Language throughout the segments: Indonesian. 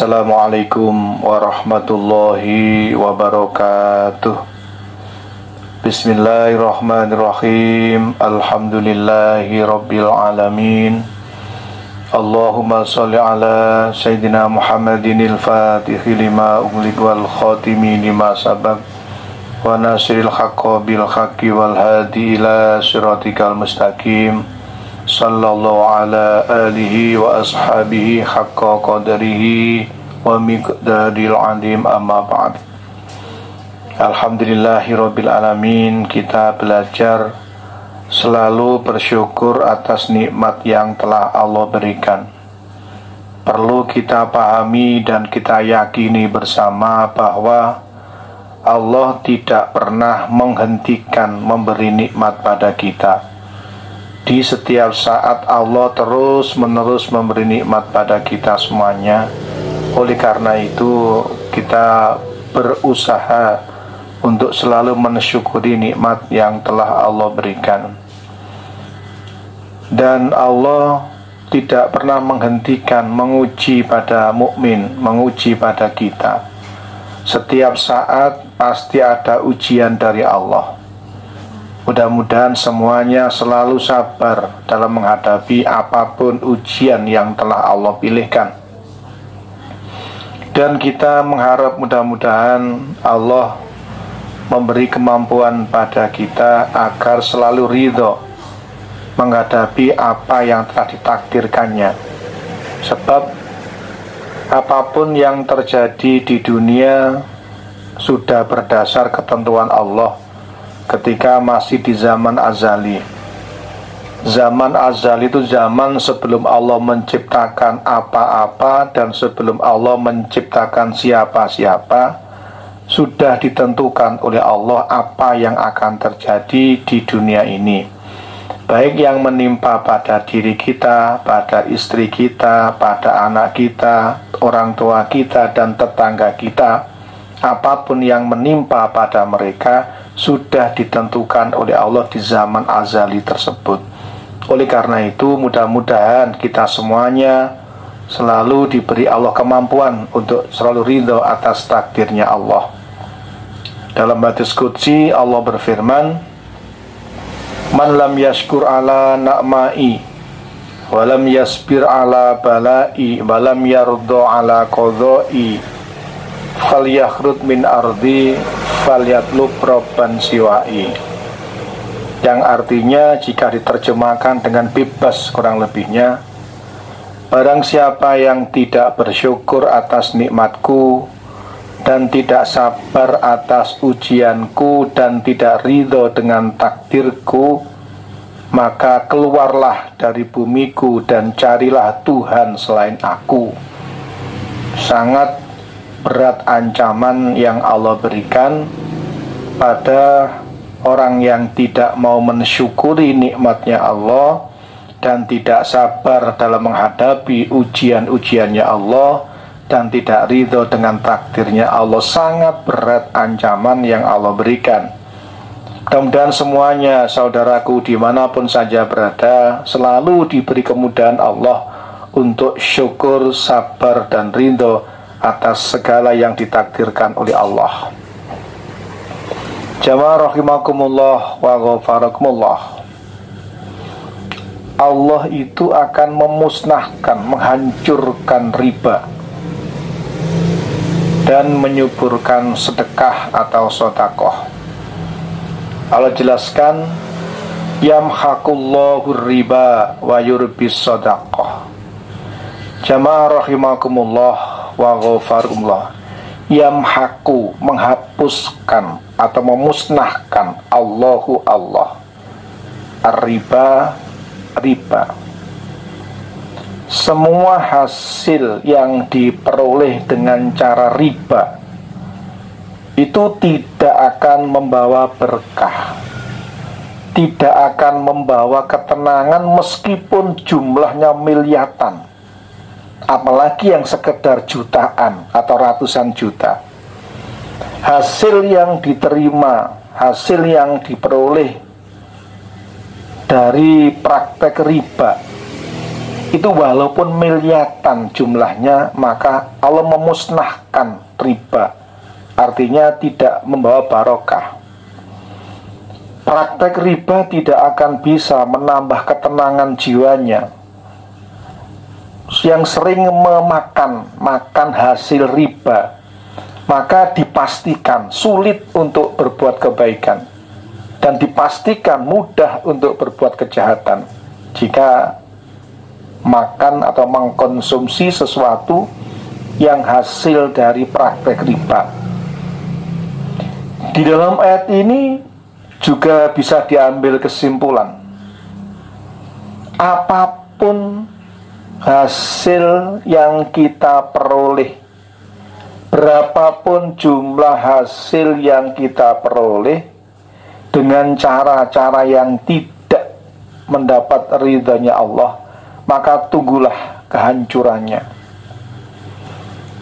Assalamualaikum warahmatullahi wabarakatuh. Bismillahirrahmanirrahim. Alhamdulillahi rabbil alamin. Allahumma salli ala Sayyidina Muhammadinil Fatihi lima ughliq wal khatimi lima sabaq wa nasiril haqqa bil haqqi wal hadi ila siratikal mustaqim. Sallallahu ala alihi wa ashabihi haqqa qadarihi wa miqdaril adim, amma ba'd. Alhamdulillahi rabbil alamin. Kita belajar selalu bersyukur atas nikmat yang telah Allah berikan. Perlu kita pahami dan kita yakini bersama bahwa Allah tidak pernah menghentikan memberi nikmat pada kita. Di setiap saat Allah terus-menerus memberi nikmat pada kita semuanya. Oleh karena itu kita berusaha untuk selalu mensyukuri nikmat yang telah Allah berikan. Dan Allah tidak pernah menghentikan menguji pada mukmin, menguji pada kita. Setiap saat pasti ada ujian dari Allah. Mudah-mudahan semuanya selalu sabar dalam menghadapi apapun ujian yang telah Allah pilihkan. Dan kita mengharap mudah-mudahan Allah memberi kemampuan pada kita agar selalu ridho menghadapi apa yang telah ditakdirkannya. Sebab apapun yang terjadi di dunia sudah berdasar ketentuan Allah. Ketika masih di zaman azali. Zaman azali itu zaman sebelum Allah menciptakan apa-apa dan sebelum Allah menciptakan siapa-siapa. Sudah ditentukan oleh Allah apa yang akan terjadi di dunia ini, baik yang menimpa pada diri kita, pada istri kita, pada anak kita, orang tua kita, dan tetangga kita. Apapun yang menimpa pada mereka sudah ditentukan oleh Allah di zaman azali tersebut. Oleh karena itu mudah-mudahan kita semuanya selalu diberi Allah kemampuan untuk selalu ridho atas takdirnya Allah. Dalam hadis qudsi Allah berfirman, "Man lam yashkur ala na'mai wa lam yasbir ala balai wa lam yardo ala qadai falyakhrud min ardi falyatlub robban siwai." Yang artinya jika diterjemahkan dengan bebas kurang lebihnya, barang siapa yang tidak bersyukur atas nikmatku dan tidak sabar atas ujianku dan tidak ridho dengan takdirku, maka keluarlah dari bumiku dan carilah Tuhan selain aku. Sangat berat ancaman yang Allah berikan pada orang yang tidak mau mensyukuri nikmatnya Allah dan tidak sabar dalam menghadapi ujian-ujiannya Allah dan tidak ridho dengan takdirnya Allah. Sangat berat ancaman yang Allah berikan. Mudah-mudahan semuanya saudaraku dimanapun saja berada selalu diberi kemudahan Allah untuk syukur, sabar, dan ridho atas segala yang ditakdirkan oleh Allah. Jamaah rahimakumullah wa ghafarakumullah. Allah itu akan memusnahkan, menghancurkan riba dan menyuburkan sedekah atau sodakoh. Allah jelaskan, yamhaqullahu riba wa yurbis sodakoh. Jamaah rahimakumullah wa ghafarullah. Yamhaqu, menghapuskan atau memusnahkan, Allahu Allah, ar-riba, riba. Semua hasil yang diperoleh dengan cara riba itu tidak akan membawa berkah, tidak akan membawa ketenangan meskipun jumlahnya miliaran, apalagi yang sekedar jutaan atau ratusan juta. Hasil yang diterima, hasil yang diperoleh dari praktek riba itu walaupun miliatan jumlahnya, maka Allah memusnahkan riba. Artinya tidak membawa barokah. Praktek riba tidak akan bisa menambah ketenangan jiwanya. Yang sering makan hasil riba, maka dipastikan sulit untuk berbuat kebaikan, dan dipastikan mudah untuk berbuat kejahatan jika makan atau mengkonsumsi sesuatu yang hasil dari praktek riba. Di dalam ayat ini juga bisa diambil kesimpulan, apapun hasil yang kita peroleh, berapapun jumlah hasil yang kita peroleh, dengan cara-cara yang tidak mendapat ridhanya Allah, maka tunggulah kehancurannya.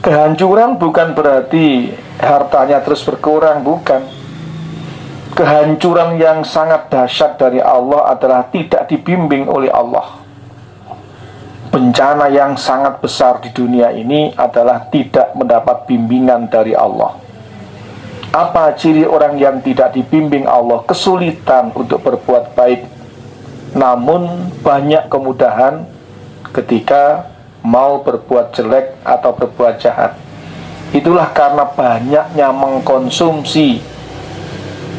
Kehancuran bukan berarti hartanya terus berkurang, bukan. Kehancuran yang sangat dahsyat dari Allah adalah tidak dibimbing oleh Allah. Bencana yang sangat besar di dunia ini adalah tidak mendapat bimbingan dari Allah. Apa ciri orang yang tidak dibimbing Allah? Kesulitan untuk berbuat baik, namun banyak kemudahan ketika mau berbuat jelek atau berbuat jahat. Itulah karena banyaknya mengkonsumsi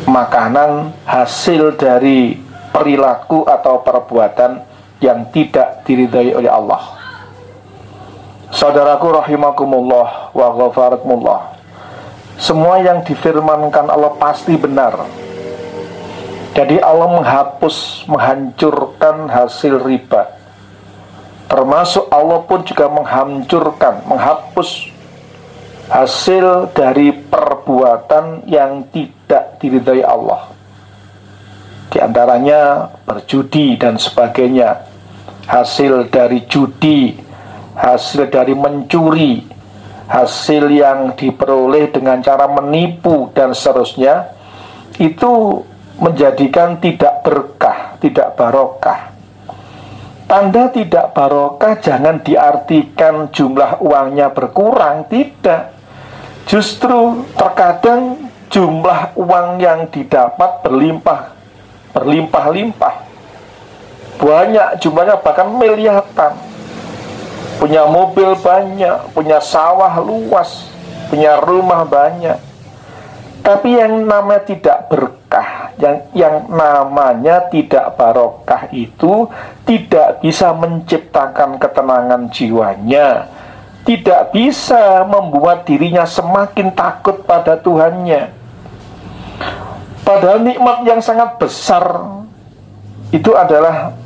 makanan hasil dari perilaku atau perbuatan yang tidak diridhai oleh Allah. Saudaraku rahimakumullah wa ghafarakumullah, semua yang difirmankan Allah pasti benar. Jadi Allah menghapus, menghancurkan hasil riba. Termasuk Allah pun juga menghancurkan, menghapus hasil dari perbuatan yang tidak diridhai Allah. Di antaranya berjudi dan sebagainya, hasil dari judi, hasil dari mencuri, hasil yang diperoleh dengan cara menipu dan seterusnya, itu menjadikan tidak berkah, tidak barokah. Tanda tidak barokah jangan diartikan jumlah uangnya berkurang, tidak. Justru terkadang jumlah uang yang didapat berlimpah-limpah. Banyak jumlahnya, bahkan miliaran. Punya mobil banyak, punya sawah luas, punya rumah banyak. Tapi yang namanya tidak berkah, yang namanya tidak barokah itu tidak bisa menciptakan ketenangan jiwanya, tidak bisa membuat dirinya semakin takut pada Tuhannya. Padahal nikmat yang sangat besar itu adalah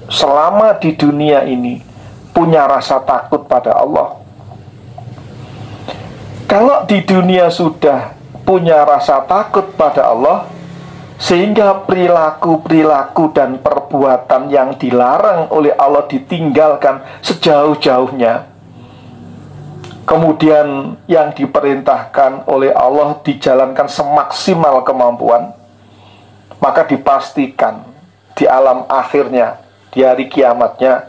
selama di dunia ini punya rasa takut pada Allah. Kalau di dunia sudah punya rasa takut pada Allah, sehingga perilaku-perilaku dan perbuatan yang dilarang oleh Allah ditinggalkan sejauh-jauhnya, kemudian yang diperintahkan oleh Allah dijalankan semaksimal kemampuan, maka dipastikan di alam akhirnya, di hari kiamatnya,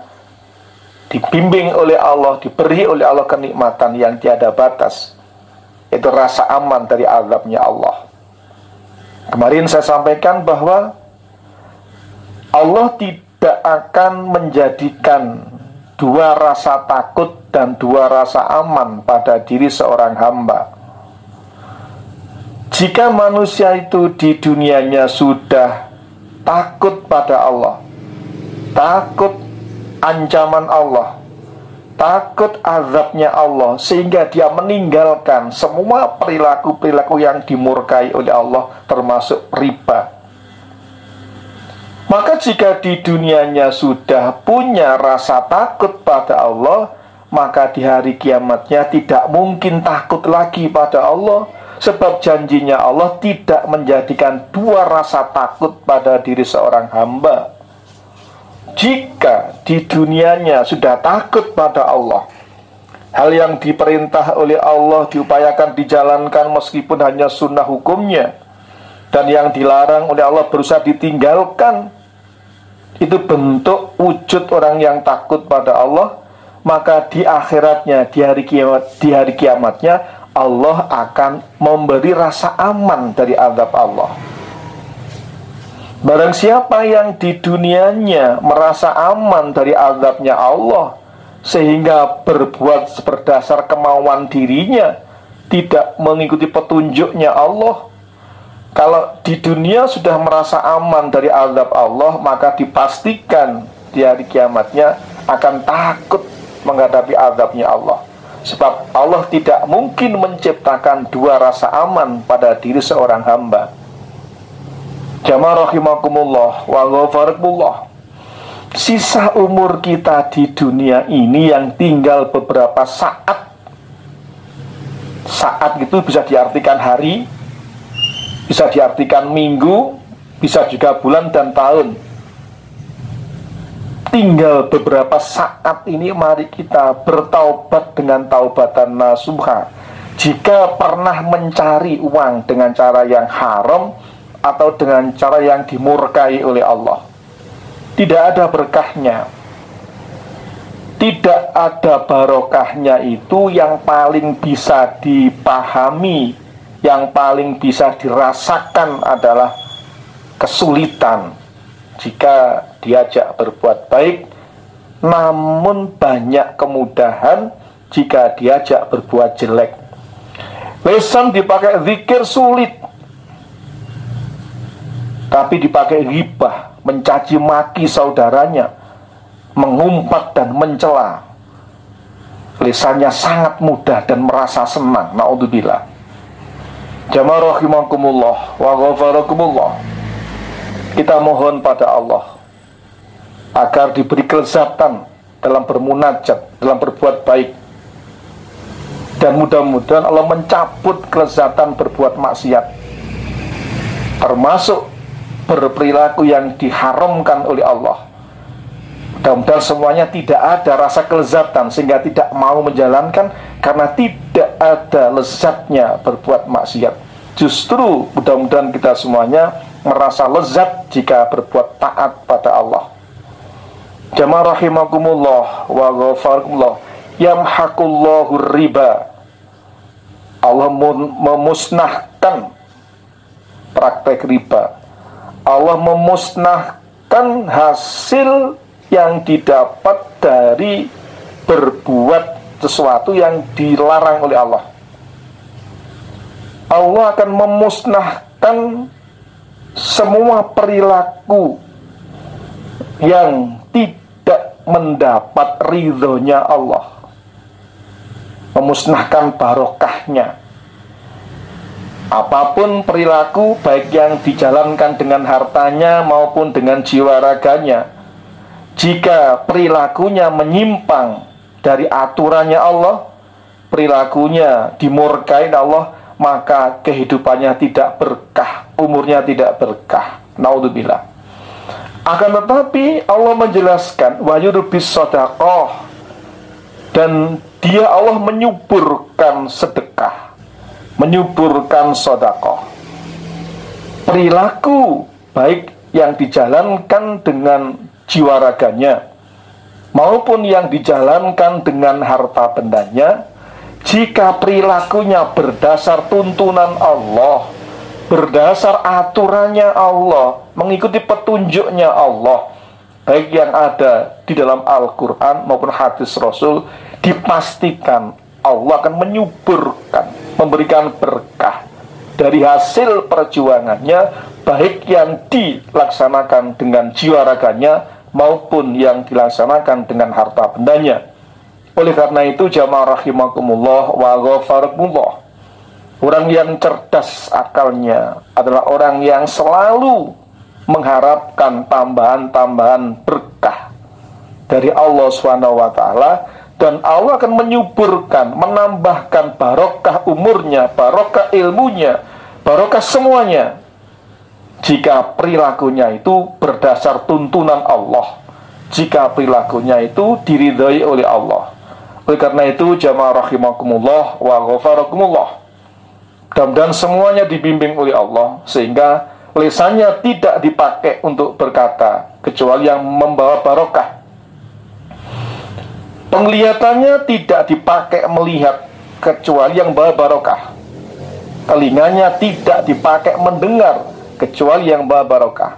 dibimbing oleh Allah, diberi oleh Allah kenikmatan yang tiada batas. Itu rasa aman dari azabnya Allah. Kemarin saya sampaikan bahwa Allah tidak akan menjadikan dua rasa takut dan dua rasa aman pada diri seorang hamba. Jika manusia itu di dunianya sudah takut pada Allah, takut ancaman Allah, takut azabnya Allah, sehingga dia meninggalkan semua perilaku-perilaku yang dimurkai oleh Allah, termasuk riba. Maka jika di dunianya sudah punya rasa takut pada Allah, maka di hari kiamatnya tidak mungkin takut lagi pada Allah, sebab janjinya Allah tidak menjadikan dua rasa takut pada diri seorang hamba. Jika di dunianya sudah takut pada Allah, hal yang diperintah oleh Allah diupayakan dijalankan meskipun hanya sunnah hukumnya, dan yang dilarang oleh Allah berusaha ditinggalkan, itu bentuk wujud orang yang takut pada Allah, maka di akhiratnya, di hari kiamatnya Allah akan memberi rasa aman dari azab Allah. Barang siapa yang di dunianya merasa aman dari azabnya Allah, sehingga berbuat berdasar kemauan dirinya, tidak mengikuti petunjuknya Allah, kalau di dunia sudah merasa aman dari azab Allah, maka dipastikan di hari kiamatnya akan takut menghadapi azabnya Allah. Sebab Allah tidak mungkin menciptakan dua rasa aman pada diri seorang hamba. Jamaah rahimakumullah wa ghafarakumullah. Sisa umur kita di dunia ini yang tinggal beberapa saat. Saat itu bisa diartikan hari, bisa diartikan minggu, bisa juga bulan dan tahun. Tinggal beberapa saat ini, mari kita bertaubat dengan taubatan nasuha. Jika pernah mencari uang dengan cara yang haram atau dengan cara yang dimurkai oleh Allah, tidak ada berkahnya, tidak ada barokahnya. Itu yang paling bisa dipahami, yang paling bisa dirasakan adalah kesulitan jika diajak berbuat baik, namun banyak kemudahan jika diajak berbuat jelek. Lisan dipakai zikir sulit, tapi dipakai ghibah, mencaci maki saudaranya, mengumpat dan mencela, lisannya sangat mudah dan merasa senang. Naudzubillah. Jamaah rahimakumullah wa ghafarakumullah. Kita mohon pada Allah agar diberi kelezatan dalam bermunajat, dalam berbuat baik. Dan mudah-mudahan Allah mencabut kelezatan berbuat maksiat, termasuk berperilaku yang diharamkan oleh Allah. Mudah-mudahan semuanya tidak ada rasa kelezatan sehingga tidak mau menjalankan, karena tidak ada lezatnya berbuat maksiat. Justru mudah-mudahan kita semuanya merasa lezat jika berbuat taat pada Allah. Jamaah rahimakumullah wa ghafarakumullah. Yamhaqullahu riba. Allah memusnahkan praktek riba. Allah memusnahkan hasil yang didapat dari berbuat sesuatu yang dilarang oleh Allah. Allah akan memusnahkan semua perilaku yang tidak mendapat ridhonya Allah, memusnahkan barokahnya. Apapun perilaku, baik yang dijalankan dengan hartanya maupun dengan jiwa raganya, jika perilakunya menyimpang dari aturannya Allah, perilakunya dimurkai Allah, maka kehidupannya tidak berkah, umurnya tidak berkah. Naudzubillah. Akan tetapi Allah menjelaskan wa yurbis shadaqah, dan dia Allah menyuburkan sedekah, menyuburkan sedekah. Perilaku baik yang dijalankan dengan jiwa raganya maupun yang dijalankan dengan harta bendanya, jika perilakunya berdasar tuntunan Allah, berdasar aturannya Allah, mengikuti petunjuknya Allah, baik yang ada di dalam Al-Quran maupun hadis Rasul, dipastikan Allah akan menyuburkan, memberikan berkah dari hasil perjuangannya, baik yang dilaksanakan dengan jiwa raganya maupun yang dilaksanakan dengan harta bendanya. Oleh karena itu, jamaah rahimakumullah wa ghafarakumullah, orang yang cerdas akalnya adalah orang yang selalu mengharapkan tambahan-tambahan berkah dari Allah SWT, dan Allah akan menyuburkan, menambahkan barokah umurnya, barokah ilmunya, barokah semuanya, jika perilakunya itu berdasar tuntunan Allah, jika perilakunya itu diridhai oleh Allah. Oleh karena itu, jamaah rahimakumullah wa ghafarakumullah, mudah-mudahan semuanya dibimbing oleh Allah, sehingga Lisannya tidak dipakai untuk berkata kecuali yang membawa barokah. Penglihatannya tidak dipakai melihat kecuali yang membawa barokah. Telinganya tidak dipakai mendengar kecuali yang membawa barokah.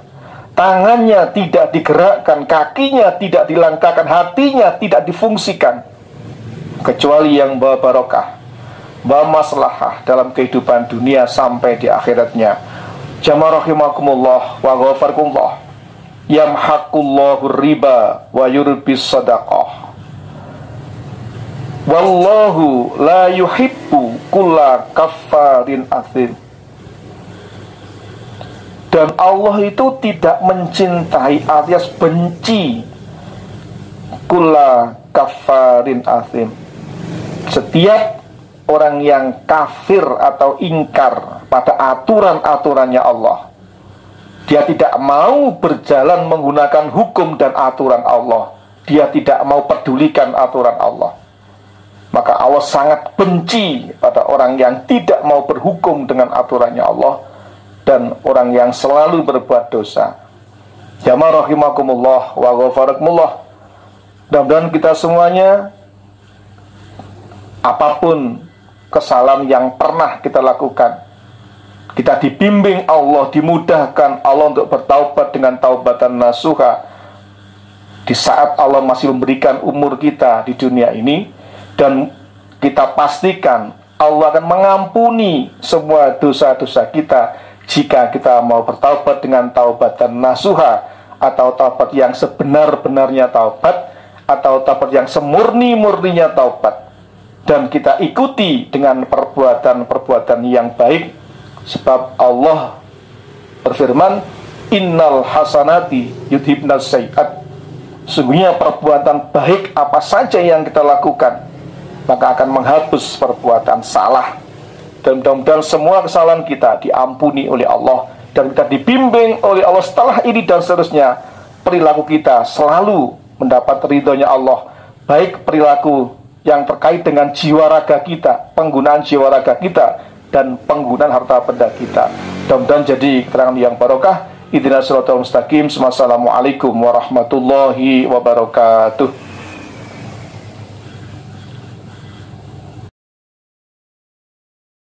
Tangannya tidak digerakkan, kakinya tidak dilangkahkan, hatinya tidak difungsikan kecuali yang membawa barokah, membawa maslahah dalam kehidupan dunia sampai di akhiratnya. Jamaah rahimakumullah wa ghafarkumullah. Yamhaqullahu riba wa yurbis sadaqah. Wallahu la yuhibbu kulla kaffarin athim. Dan Allah itu tidak mencintai alias benci kulla kaffarin athim, setiap orang yang kafir atau ingkar pada aturan-aturannya Allah. Dia tidak mau berjalan menggunakan hukum dan aturan Allah. Dia tidak mau pedulikan aturan Allah. Maka Allah sangat benci pada orang yang tidak mau berhukum dengan aturannya Allah dan orang yang selalu berbuat dosa. Jamaah rahimakumullah wa ghafarakumullah. Mudah-mudahan kita semuanya, apapun kesalahan yang pernah kita lakukan, kita dibimbing Allah, dimudahkan Allah untuk bertaubat dengan taubatan nasuha di saat Allah masih memberikan umur kita di dunia ini. Dan kita pastikan Allah akan mengampuni semua dosa-dosa kita jika kita mau bertaubat dengan taubatan nasuha, atau taubat yang sebenar-benarnya taubat, atau taubat yang semurni-murninya taubat. Dan kita ikuti dengan perbuatan-perbuatan yang baik, sebab Allah berfirman, innal hasanati yudhibnas sayiat. Sungguhnya perbuatan baik apa saja yang kita lakukan maka akan menghapus perbuatan salah. Dan mudah-mudahan semua kesalahan kita diampuni oleh Allah, dan kita dibimbing oleh Allah setelah ini dan seterusnya. Perilaku kita selalu mendapat ridhonya Allah, baik perilaku yang terkait dengan jiwa raga kita, penggunaan jiwa raga kita, dan penggunaan harta benda kita. Mudah-mudahan jadi keterangan yang barokah. Ihdinas siratal mustaqim. Wassalamualaikum warahmatullahi wabarakatuh.